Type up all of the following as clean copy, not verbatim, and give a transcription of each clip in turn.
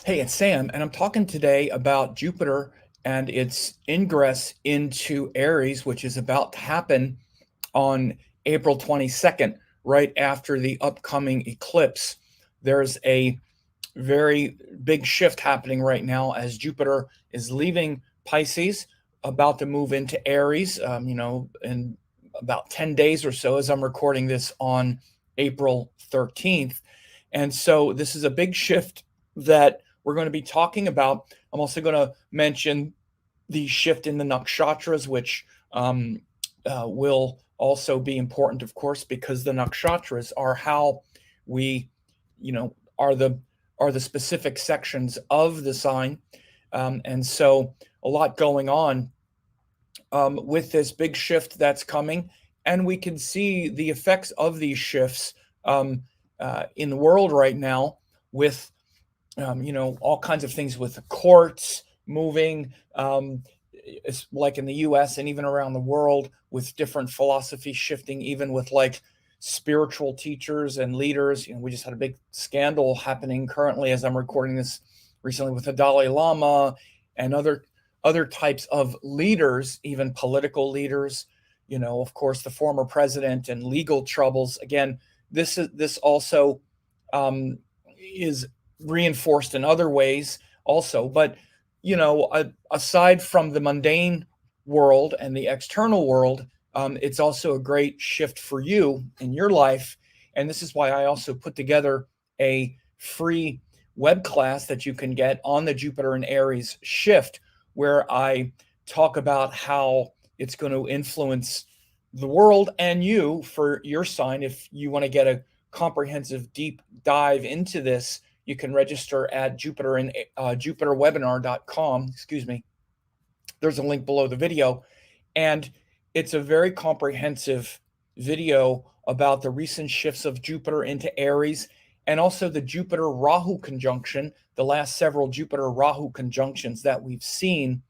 Hey, it's Sam, and I'm talking today about Jupiter and its ingress into Aries, which is about to happen on April 22nd, right after the upcoming eclipse. There's a very big shift happening right now as Jupiter is leaving Pisces, about to move into Aries, in about 10 days or so, as I'm recording this on April 13th. And so this is a big shift that we're going to be talking about. I'm also going to mention the shift in the Nakshatras, which will also be important, of course, because the Nakshatras are how we, are the specific sections of the sign, and so a lot going on with this big shift that's coming, and we can see the effects of these shifts in the world right now with all kinds of things with the courts moving, it's like in the US and even around the world, with different philosophy shifting, even with like spiritual teachers and leaders. We just had a big scandal happening currently as I'm recording this recently with the Dalai Lama and other types of leaders, even political leaders, of course, the former president and legal troubles. Again, this also is reinforced in other ways also. But aside from the mundane world and the external world, it's also a great shift for you in your life. And this is why I also put together a free web class that you can get on the Jupiter and Aries shift, where I talk about how it's going to influence the world and you for your sign. If you want to get a comprehensive deep dive into this, you can register at jupiterwebinar.com. Excuse me. There's a link below the video. And it's a very comprehensive video about the recent shifts of Jupiter into Aries, and also the Jupiter Rahu conjunction, the last several Jupiter Rahu conjunctions that we've seen.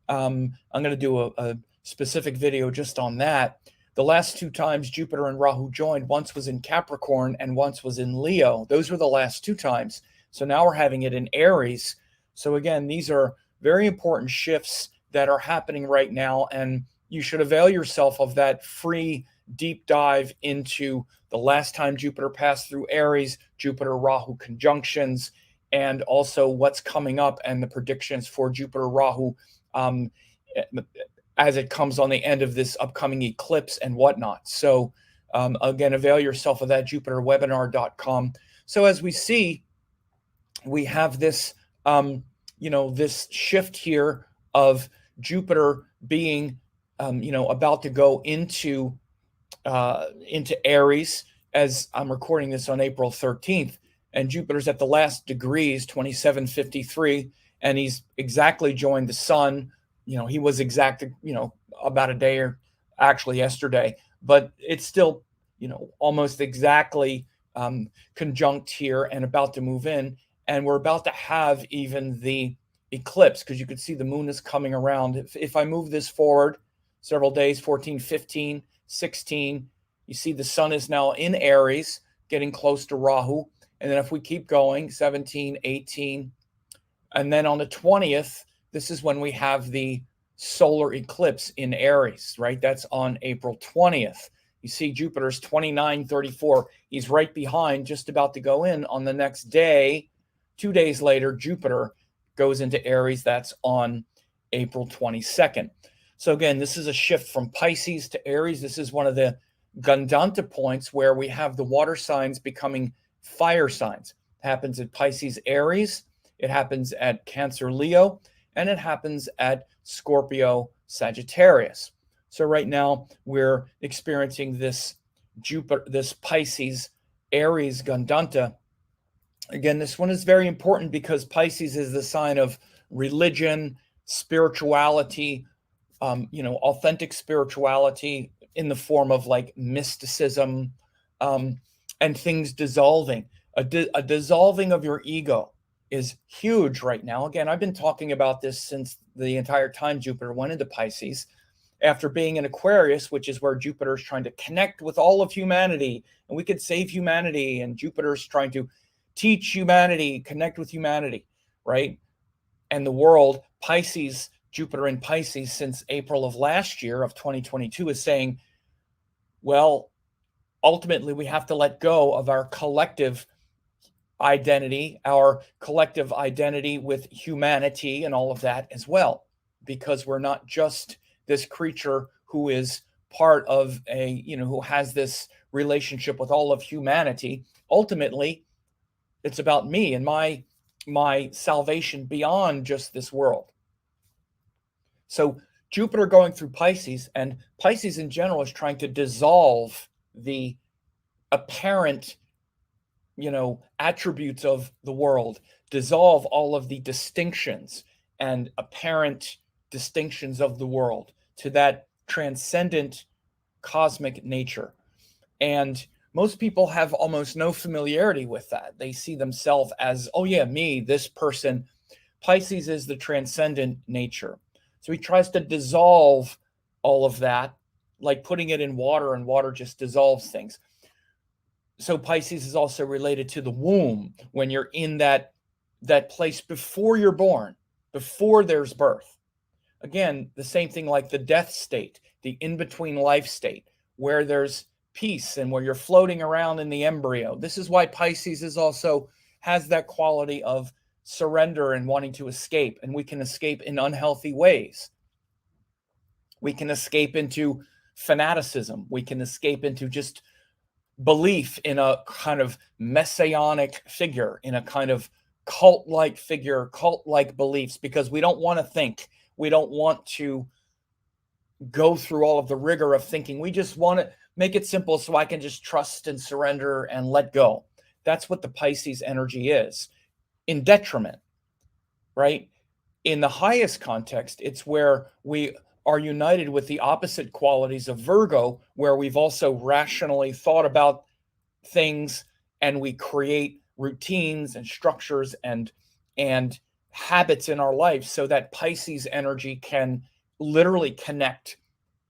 I'm going to do a specific video just on that. The last two times Jupiter and Rahu joined, once was in Capricorn and once was in Leo. Those were the last two times. So now we're having it in Aries. So again, these are very important shifts that are happening right now, and you should avail yourself of that free deep dive into the last time Jupiter passed through Aries, Jupiter Rahu conjunctions, and also what's coming up and the predictions for Jupiter Rahu as it comes on the end of this upcoming eclipse and whatnot. So again, avail yourself of that, jupiterwebinar.com. So as we see, we have this, this shift here of Jupiter being, about to go into Aries, as I'm recording this on April 13th, and Jupiter's at the last degrees, 2753, and he's exactly joined the sun. He was exact, about a day, or actually yesterday, but it's still, almost exactly conjunct here and about to move in. And we're about to have even the eclipse, because you could see the moon is coming around. If I move this forward several days, 14, 15, 16, you see the sun is now in Aries, getting close to Rahu. And then if we keep going, 17, 18, and then on the 20th, this is when we have the solar eclipse in Aries, right? That's on April 20th. You see Jupiter's 2934. He's right behind, just about to go in on the next day. 2 days later, Jupiter goes into Aries. That's on April 22nd. So again, this is a shift from Pisces to Aries. This is one of the Gandanta points where we have the water signs becoming fire signs. It happens at Pisces, Aries. It happens at Cancer, Leo, and it happens at Scorpio, Sagittarius. So right now we're experiencing this Jupiter, this Pisces, Aries Gandanta. Again, this one is very important because Pisces is the sign of religion, spirituality, authentic spirituality in the form of like mysticism, and things dissolving. A dissolving of your ego is huge right now. Again, I've been talking about this since the entire time Jupiter went into Pisces, after being in Aquarius, which is where Jupiter is trying to connect with all of humanity, and we could save humanity, and Jupiter's trying to teach humanity, connect with humanity. right? And the world, Pisces, Jupiter in Pisces since April of last year of 2022 is saying, well, ultimately we have to let go of our collective identity with humanity and all of that as well, because we're not just this creature who is part of who has this relationship with all of humanity. Ultimately, it's about me and my salvation beyond just this world. So Jupiter going through Pisces, and Pisces in general is trying to dissolve the apparent attributes of the world, dissolve all of the distinctions and apparent distinctions of the world to that transcendent cosmic nature. And most people have almost no familiarity with that. They see themselves as, oh yeah, me, this person. Pisces is the transcendent nature. So he tries to dissolve all of that, like putting it in water, and water just dissolves things. So Pisces is also related to the womb, when you're in that place before you're born, before there's birth. Again, the same thing like the death state, the in-between life state, where there's peace and where you're floating around in the embryo. This is why Pisces is also has that quality of surrender and wanting to escape, and we can escape in unhealthy ways. We can escape into fanaticism. We can escape into just belief in a kind of messianic figure, in a kind of cult-like figure, cult-like beliefs, because we don't want to think. We don't want to go through all of the rigor of thinking. We just want to make it simple so I can just trust and surrender and let go. That's what the Pisces energy is, in detriment, right? In the highest context, it's where we are united with the opposite qualities of Virgo, where we've also rationally thought about things and we create routines and structures and habits in our life, so that Pisces energy can literally connect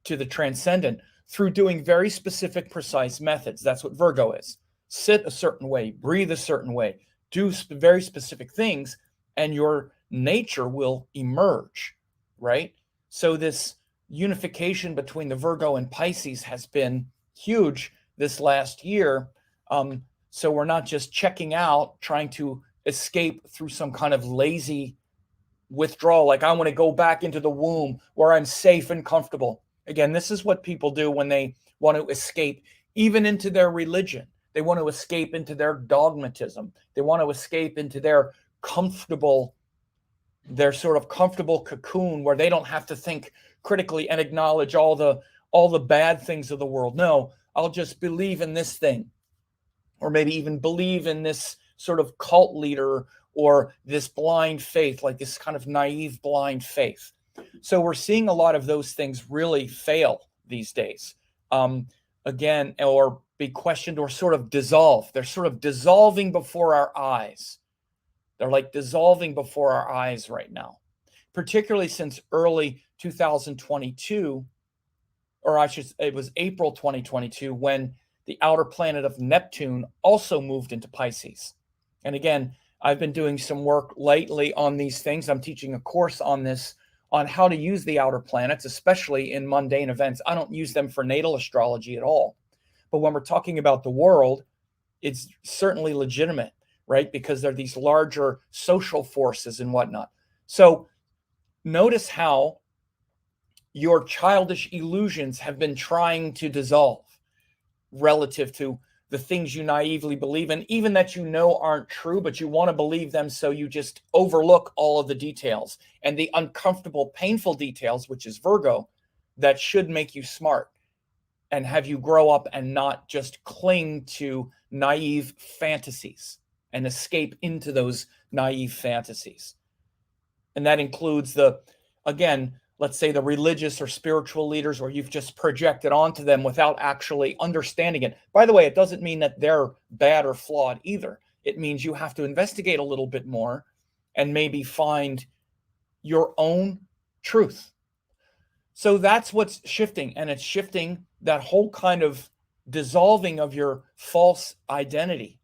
to the transcendent through doing very specific, precise methods. That's what Virgo is. Sit a certain way, breathe a certain way, do very specific things, and your nature will emerge, right? So this unification between the Virgo and Pisces has been huge this last year. So we're not just checking out, trying to escape through some kind of lazy withdrawal, like I want to go back into the womb where I'm safe and comfortable. Again, this is what people do when they want to escape, even into their religion. They want to escape into their dogmatism. They want to escape into their sort of comfortable cocoon where they don't have to think critically and acknowledge all the bad things of the world. No, I'll just believe in this thing, or maybe even believe in this sort of cult leader, or this blind faith, like this kind of naive blind faith. So we're seeing a lot of those things really fail these days. Again, or be questioned, or sort of dissolve. They're sort of dissolving before our eyes. They're like dissolving before our eyes right now, particularly since early 2022, or it was April 2022, when the outer planet of Neptune also moved into Pisces. And again, I've been doing some work lately on these things. I'm teaching a course on this, on how to use the outer planets, especially in mundane events. I don't use them for natal astrology at all. But when we're talking about the world, it's certainly legitimate, right? Because they're these larger social forces and whatnot. So notice how your childish illusions have been trying to dissolve relative to the things you naively believe in, even that you know aren't true, but you want to believe them, so you just overlook all of the details and the uncomfortable, painful details, which is Virgo, that should make you smart and have you grow up and not just cling to naive fantasies and escape into those naive fantasies. And that includes again, let's say the religious or spiritual leaders, or you've just projected onto them without actually understanding it. By the way, it doesn't mean that they're bad or flawed either. It means you have to investigate a little bit more and maybe find your own truth. So that's what's shifting. And it's shifting that whole kind of dissolving of your false identity.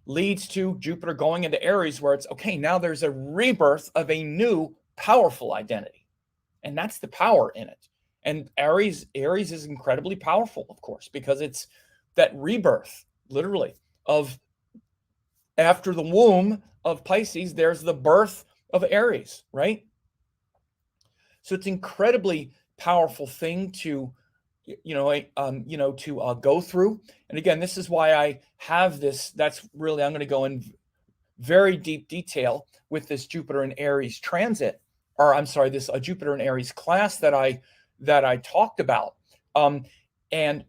leads to Jupiter going into Aries, where it's okay, now there's a rebirth of a new powerful identity. And that's the power in it. And Aries is incredibly powerful, of course, because it's that rebirth, literally, of after the womb of Pisces, there's the birth of Aries, right? So it's incredibly powerful thing to go through. And again, this is why I have this. That's really, I'm going to go in very deep detail with this Jupiter and Aries transit, or I'm sorry, this Jupiter and Aries class that I talked about, and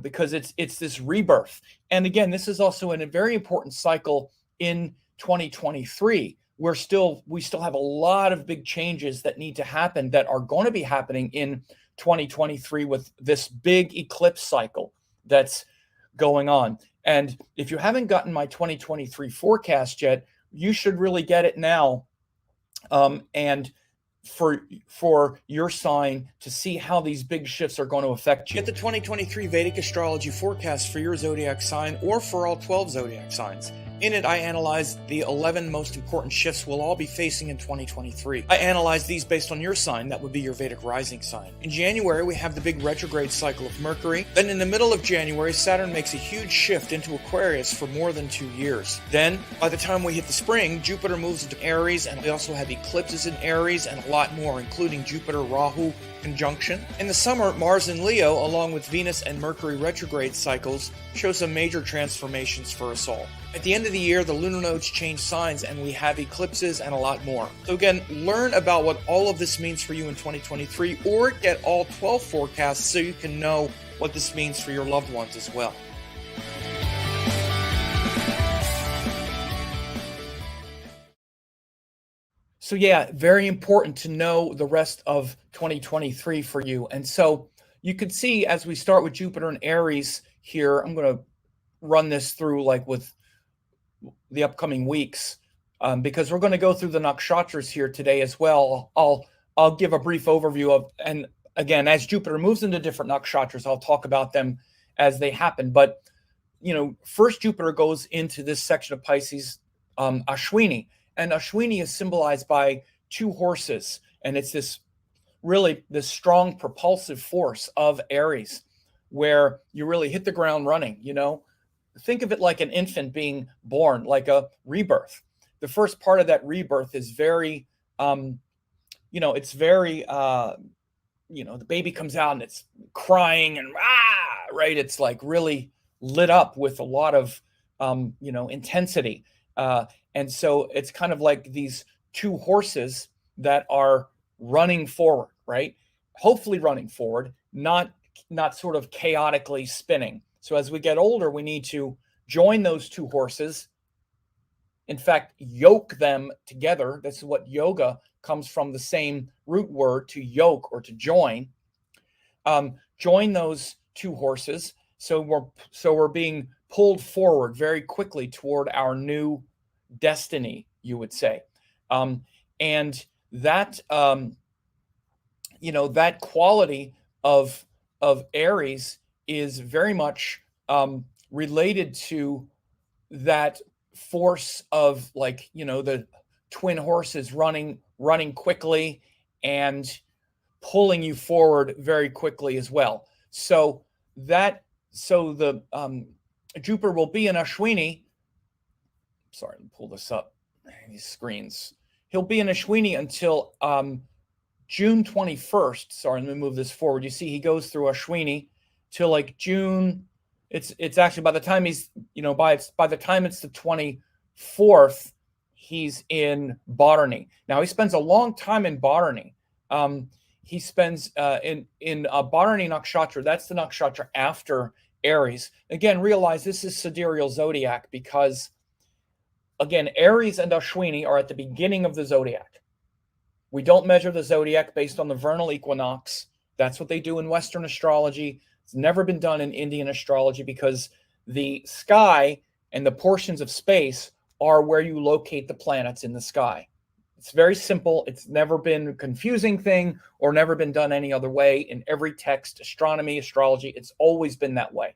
because it's this rebirth. And again, this is also in a very important cycle in 2023. We still have a lot of big changes that need to happen, that are going to be happening in 2023 with this big eclipse cycle that's going on. And if you haven't gotten my 2023 forecast yet, you should really get it now. And for your sign, to see how these big shifts are going to affect you. Get the 2023 Vedic astrology forecast for your zodiac sign, or for all 12 zodiac signs. In it, I analyzed the 11 most important shifts we'll all be facing in 2023. I analyzed these based on your sign. That would be your Vedic rising sign. In January, we have the big retrograde cycle of Mercury. Then in the middle of January, Saturn makes a huge shift into Aquarius for more than 2 years. Then, by the time we hit the spring, Jupiter moves into Aries, and we also have eclipses in Aries and a lot more, including Jupiter-Rahu conjunction. In the summer, Mars in Leo, along with Venus and Mercury retrograde cycles, show some major transformations for us all. At the end of the year, the lunar nodes change signs, and we have eclipses and a lot more. So again, learn about what all of this means for you in 2023, or get all 12 forecasts so you can know what this means for your loved ones as well. So yeah, very important to know the rest of 2023 for you. And so you could see, as we start with Jupiter and Aries here, I'm going to run this through like with the upcoming weeks, because we're going to go through the Nakshatras here today as well. I'll give a brief overview of, and again, as Jupiter moves into different Nakshatras, I'll talk about them as they happen. But first Jupiter goes into this section of Pisces, Ashwini. And Ashwini is symbolized by 2 horses, and it's this strong propulsive force of Aries, where you really hit the ground running. Think of it like an infant being born, like a rebirth. The first part of that rebirth is very, it's very, the baby comes out and it's crying and right. It's like really lit up with a lot of, intensity. And so it's kind of like these 2 horses that are running forward, right? Hopefully running forward, not sort of chaotically spinning. So as we get older, we need to join those 2 horses. In fact, yoke them together. This is what yoga comes from, the same root word, to yoke or to join. Join those 2 horses. So we're being pulled forward very quickly toward our new destiny, you would say. And that, that quality of Aries is very much related to that force of, like, the twin horses running quickly and pulling you forward very quickly as well. So the Jupiter will be in Ashwini. Sorry, let me pull this up. These screens. He'll be in Ashwini until June 21st. Sorry, let me move this forward. You see, he goes through Ashwini till like June. It's actually, by the time he's, by the time it's the 24th, he's in Botany. Now, he spends a long time in Botany. He spends in Botany Nakshatra. That's the nakshatra after Aries. Again, realize this is sidereal zodiac, because again, Aries and Ashwini are at the beginning of the zodiac. We don't measure the zodiac based on the vernal equinox. That's what they do in Western astrology. It's never been done in Indian astrology, because the sky and the portions of space are where you locate the planets in the sky. It's very simple. It's never been a confusing thing or never been done any other way in every text, astronomy, astrology. It's always been that way.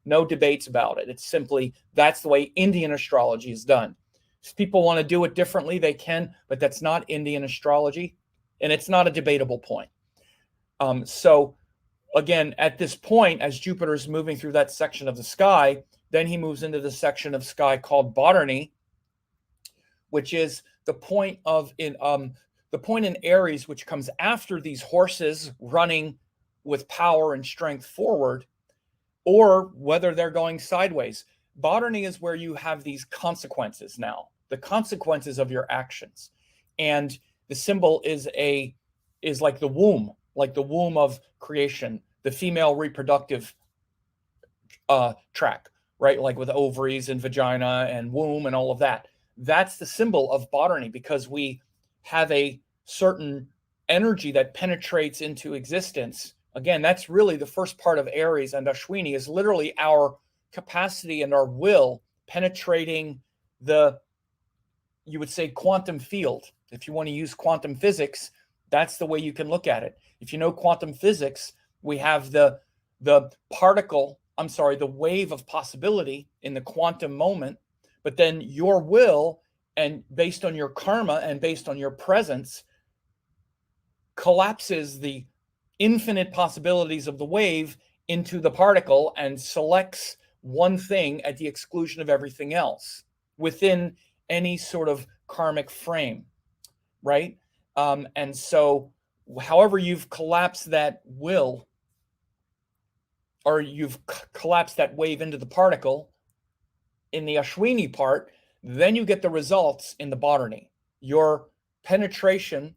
No debates about it. It's simply that's the way Indian astrology is done. If people want to do it differently, they can, but that's not Indian astrology, and it's not a debatable point. So again, at this point, as Jupiter is moving through that section of the sky, then he moves into the section of sky called Botany, which is the point in Aries, which comes after these horses running with power and strength forward, or whether they're going sideways. Botany is where you have these consequences now, the consequences of your actions. And the symbol is like the womb of creation, the female reproductive track, right? Like with ovaries and vagina and womb and all of that. That's the symbol of Botany, because we have a certain energy that penetrates into existence. Again, that's really the first part of Aries, and Ashwini is literally our capacity and our will penetrating you would say, quantum field. If you want to use quantum physics, that's the way you can look at it. If you know quantum physics, we have the wave of possibility in the quantum moment, but then your will, and based on your karma and based on your presence, collapses the infinite possibilities of the wave into the particle and selects one thing at the exclusion of everything else within any sort of karmic frame, right? And so however you've collapsed that will, or you've collapsed that wave into the particle in the Ashwini part, then you get the results in the Botany. Your penetration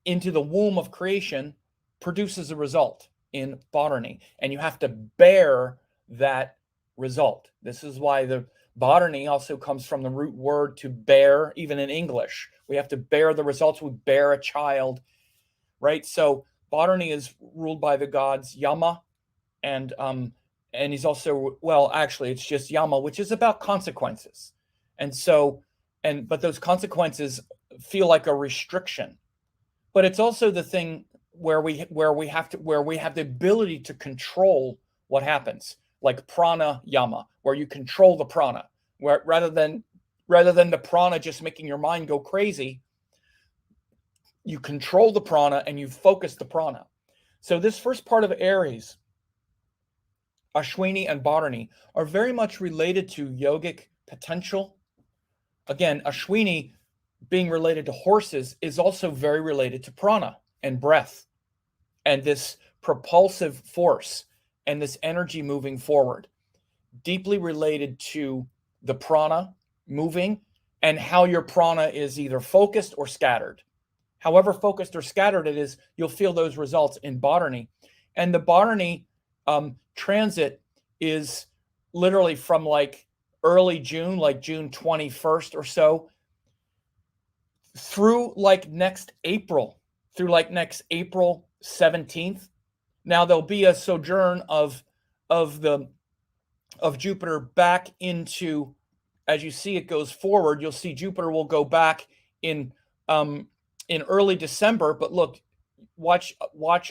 into the womb of creation produces a result in Botany, and you have to bear that result. This is why the Botany also comes from the root word to bear. Even in English, we have to bear the results. We bear a child, right? So Botany is ruled by the gods Yama, and he's also, well, actually it's just Yama, which is about consequences. And so, but those consequences feel like a restriction, but it's also the thing where we have the ability to control what happens, like prana yama, where you control the prana, where rather than the prana just making your mind go crazy, you control the prana and you focus the prana. So this first part of Aries, Ashwini and Botany, are very much related to yogic potential. Again, Ashwini, being related to horses, is also very related to prana and breath and this propulsive force and this energy moving forward, deeply related to the prana moving and how your prana is either focused or scattered. However focused or scattered it is, you'll feel those results in Botany. And the Botany transit is literally from like early June, like June 21st or so, through like next April 17th. Now there'll be a sojourn of Jupiter back into, as you see it goes forward, you'll see Jupiter will go back in early December. But look, watch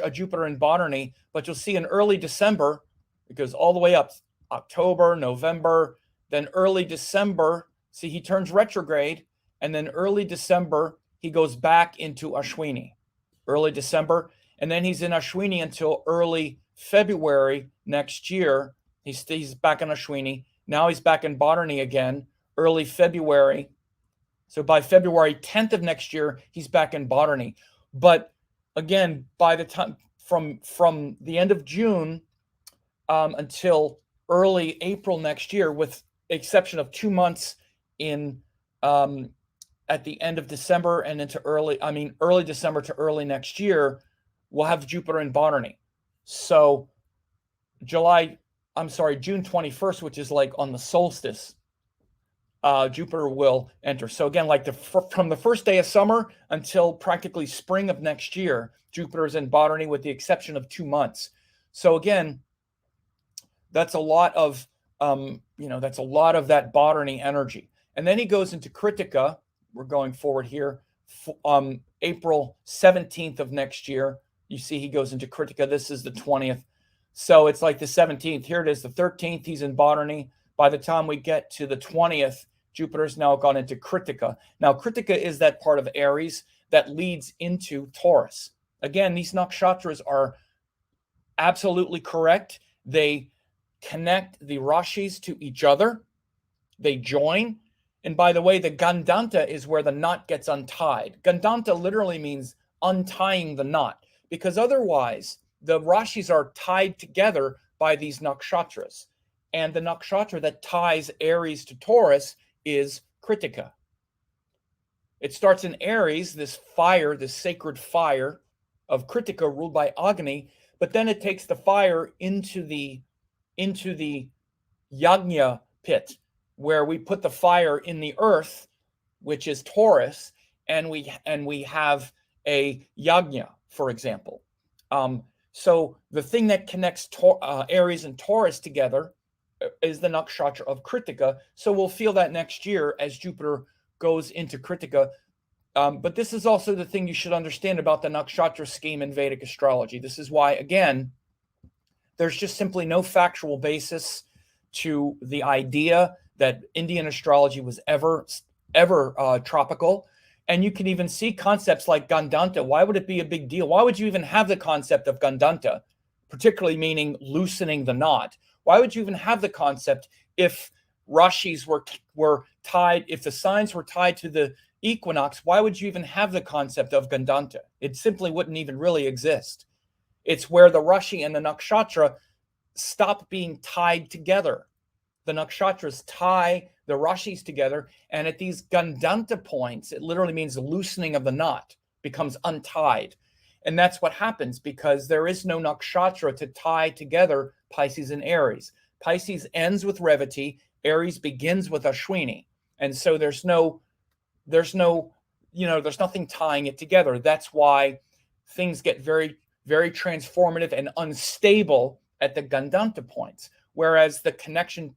a Jupiter in Botany, but you'll see in early December, it goes all the way up October, November, then early December, see he turns retrograde, and then early December he goes back into Ashwini, early December, and then he's in Ashwini until early February next year. He's back in Ashwini. Now he's back in Botany again, early February. So by February 10th of next year, he's back in Botany. But again, by the time from the end of June until early April next year, with exception of 2 months in at the end of December and into early December to early next year, we'll have Jupiter in Botany. So June 21st, which is like on the solstice, Jupiter will enter. So again, like from the first day of summer until practically spring of next year, Jupiter is in Botany with the exception of 2 months. So again, that's a lot of that Botany energy. And then he goes into Kritika. We're going forward here. April 17th of next year, you see he goes into Kritika. This is the 20th. So it's like the 17th. Here it is, the 13th, he's in Botany. By the time we get to the 20th, Jupiter's now gone into Kritika. Now, Kritika is that part of Aries that leads into Taurus. Again, these nakshatras are absolutely correct. They connect the rashis to each other. They join. And by the way, the Gandanta is where the knot gets untied. Gandanta literally means untying the knot, because otherwise the rashis are tied together by these nakshatras. And the nakshatra that ties Aries to Taurus is Kritika. It starts in Aries, this fire, this sacred fire of Kritika ruled by Agni, but then it takes the fire into the Yajna pit, where we put the fire in the earth, which is Taurus, and we have a Yajna, for example. So the thing that connects Aries and Taurus together is the nakshatra of Kritika. So we'll feel that next year as Jupiter goes into Kritika. But this is also the thing you should understand about the nakshatra scheme in Vedic astrology. This is why, again, there's just simply no factual basis to the idea that Indian astrology was ever tropical. And you can even see concepts like Gandanta. Why would it be a big deal? Why would you even have the concept of Gandanta, particularly meaning loosening the knot? Why would you even have the concept if rashis were tied, if the signs were tied to the equinox? Why would you even have the concept of Gandanta? It simply wouldn't even really exist. It's where the rashi and the nakshatra stop being tied together. The nakshatras tie the rashis together, and at these Gandanta points, it literally means the loosening of the knot, becomes untied. And that's what happens because there is no nakshatra to tie together Pisces and Aries. Pisces ends with Revati, Aries begins with Ashwini. And so there's nothing tying it together. That's why things get very, very transformative and unstable at the Gandanta points. Whereas the connection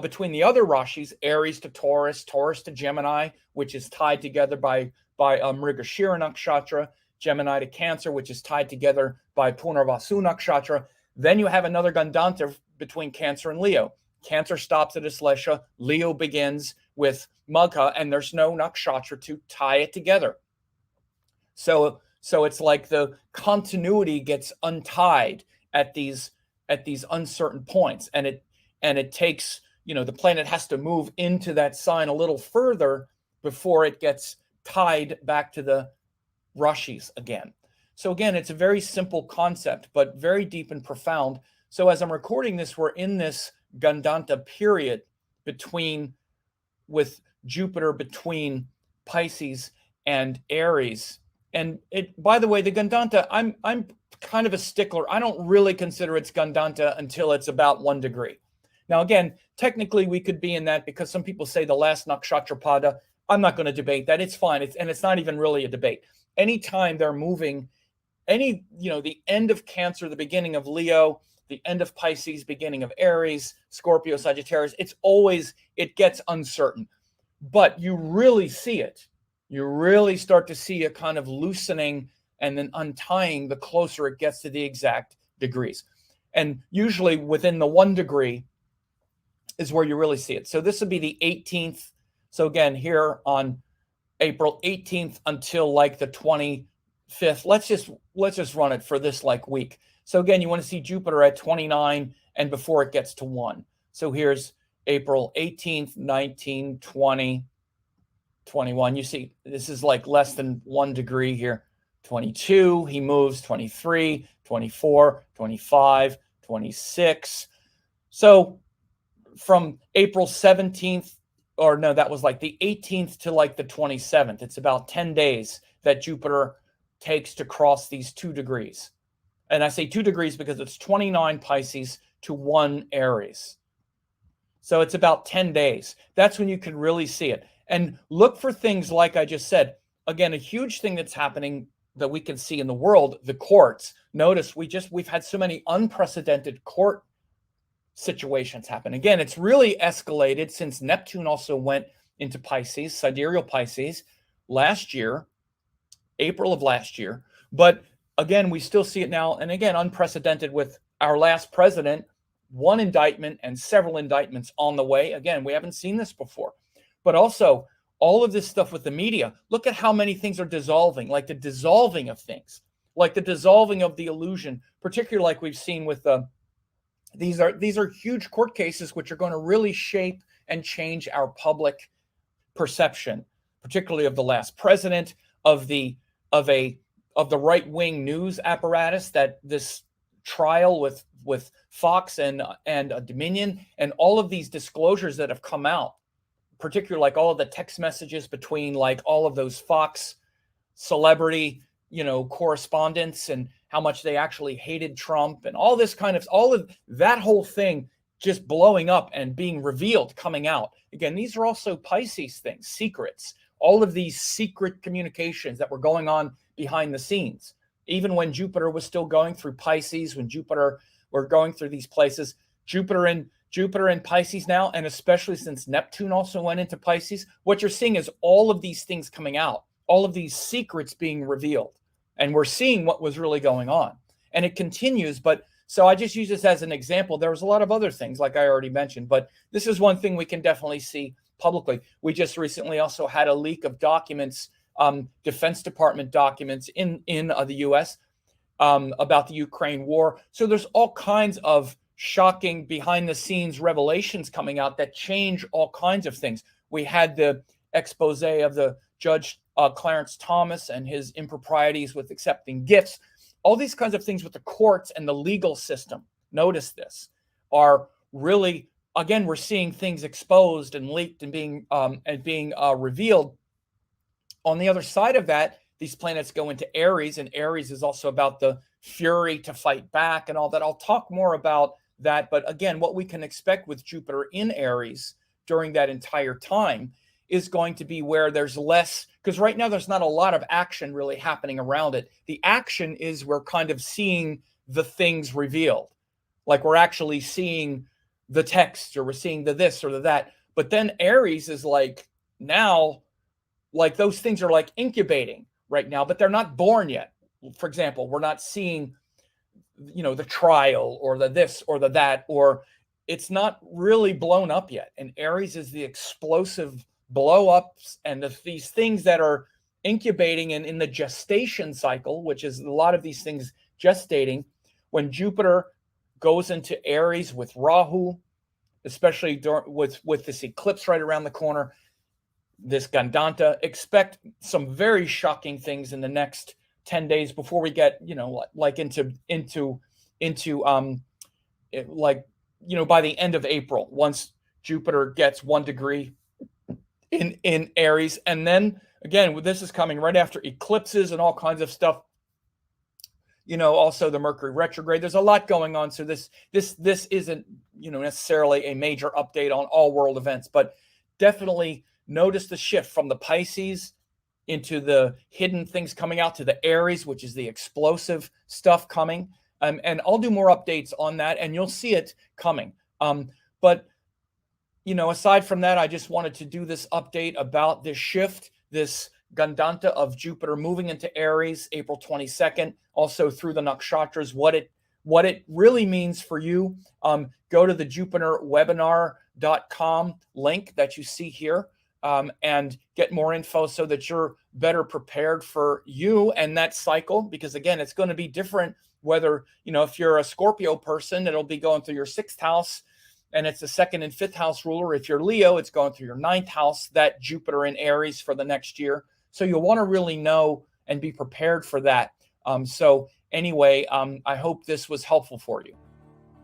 between the other rashis, Aries to Taurus, Taurus to Gemini, which is tied together by Mrigashira Nakshatra, Gemini to Cancer, which is tied together by Punarvasu Nakshatra. Then you have another Gandanta between Cancer and Leo. Cancer stops at Aslesha, Leo begins with Magha, and there's no nakshatra to tie it together. So it's like the continuity gets untied at these uncertain points, and it takes, the planet has to move into that sign a little further before it gets tied back to the rashis again. So again, it's a very simple concept, but very deep and profound. So as I'm recording this, we're in this Gandanta period with Jupiter between Pisces and Aries. And by the way, the Gandanta, I'm kind of a stickler. I don't really consider it's Gandanta until it's about 1 degree. Now, again, technically we could be in that because some people say the last nakshatra pada. I'm not going to debate that. It's fine. It's not even really a debate. Anytime they're moving, the end of Cancer, the beginning of Leo, the end of Pisces, beginning of Aries, Scorpio, Sagittarius, it gets uncertain. But you really see it. You really start to see a kind of loosening and then untying the closer it gets to the exact degrees. And usually within the 1 degree is where you really see it. So this would be the 18th. So again, here on April 18th until like the 25th. Let's just run it for this week. So again, you want to see Jupiter at 29 and before it gets to 1. So here's April 18th, 19, 20, 21. You see, this is like less than 1 degree here. 22, he moves, 23, 24, 25, 26. So from April 17th, or no, that was like the 18th to like the 27th. It's about 10 days that Jupiter takes to cross these 2 degrees. And I say 2 degrees because it's 29 Pisces to 1 Aries. So it's about 10 days. That's when you can really see it. And look for things like I just said. Again, a huge thing that's happening that we can see in the world, the courts. Notice we've had so many unprecedented court situations happen. Again, it's really escalated since Neptune also went into Pisces, sidereal Pisces, last year, April of last year. But again, we still see it now. And again, unprecedented with our last president, one indictment and several indictments on the way. Again, we haven't seen this before. But also, all of this stuff with the media, look at how many things are dissolving, like the dissolving of things, like the dissolving of the illusion, particularly like we've seen with these are huge court cases which are going to really shape and change our public perception, particularly of the last president, of the right-wing news apparatus, that this trial with Fox and Dominion, and all of these disclosures that have come out, particularly like all of the text messages between like all of those Fox celebrity, correspondents, and how much they actually hated Trump, and all of that whole thing just blowing up and being revealed, coming out. Again, these are also Pisces things, secrets, all of these secret communications that were going on behind the scenes. Even when Jupiter was still going through Pisces, when Jupiter were going through these places, Jupiter in Pisces now, and especially since Neptune also went into Pisces, what you're seeing is all of these things coming out, all of these secrets being revealed. And we're seeing what was really going on. And it continues, but so I just use this as an example. There was a lot of other things, like I already mentioned, but this is one thing we can definitely see publicly. We just recently also had a leak of documents, Defense Department documents in the U.S. About the Ukraine war. So there's all kinds of shocking behind-the-scenes revelations coming out that change all kinds of things. We had the expose of the Judge Clarence Thomas and his improprieties with accepting gifts. All these kinds of things with the courts and the legal system, notice this, are really, again, we're seeing things exposed and leaked and being revealed. On the other side of that, these planets go into Aries, and Aries is also about the fury to fight back and all that. I'll talk more about that. But again, what we can expect with Jupiter in Aries during that entire time is going to be where there's less, because right now there's not a lot of action really happening around it. The action is we're kind of seeing the things revealed. Like we're actually seeing the text, or we're seeing the this or the that. But then Aries is like now, like those things are like incubating right now, but they're not born yet. For example, we're not seeing, the trial or the this or the that, or it's not really blown up yet. And Aries is the explosive blow ups and these things that are incubating and in the gestation cycle, which is a lot of these things gestating. When Jupiter goes into Aries with Rahu, especially with this eclipse right around the corner, this Gandanta, expect some very shocking things in the next 10 days before we get, like by the end of April, once Jupiter gets 1 degree in Aries. And then again, this is coming right after eclipses and all kinds of stuff. Also the Mercury retrograde. There's a lot going on. So this isn't, necessarily a major update on all world events, but definitely notice the shift from the Pisces into the hidden things coming out to the Aries, which is the explosive stuff coming. And I'll do more updates on that, and you'll see it coming. But aside from that, I just wanted to do this update about this shift, this Gandanta of Jupiter moving into Aries, April 22nd, also through the Nakshatras, what it really means for you. Go to the JupiterWebinar.com link that you see here, and get more info so that you're better prepared for you and that cycle. Because again, it's going to be different whether, if you're a Scorpio person, it'll be going through your 6th house, and it's the 2nd and 5th house ruler. If you're Leo, it's going through your 9th house, that Jupiter in Aries for the next year. So you'll want to really know and be prepared for that. So anyway, I hope this was helpful for you.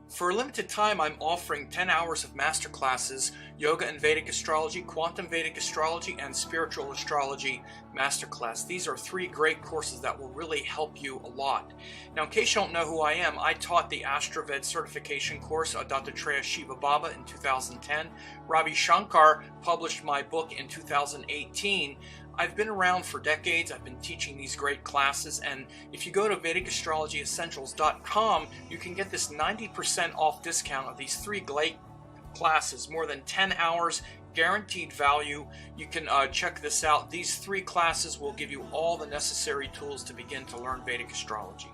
For a limited time, I'm offering 10 hours of masterclasses, Yoga and Vedic Astrology, Quantum Vedic Astrology, and Spiritual Astrology Masterclass. These are 3 great courses that will really help you a lot. Now, in case you don't know who I am, I taught the Astroved certification course, Dattatreya Shiva Baba, in 2010. Ravi Shankar published my book in 2018. I've been around for decades. I've been teaching these great classes, and if you go to VedicAstrologyEssentials.com, you can get this 90% off discount of these 3 great classes, more than 10 hours, guaranteed value. You can check this out. These 3 classes will give you all the necessary tools to begin to learn Vedic astrology.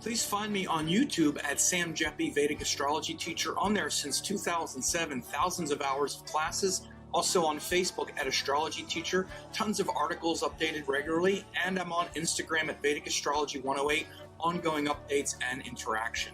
Please find me on YouTube at Sam Jeppy, Vedic Astrology Teacher. On there since 2007, thousands of hours of classes. Also on Facebook at Astrology Teacher, tons of articles updated regularly. And I'm on Instagram at Vedic Astrology 108, ongoing updates and interaction.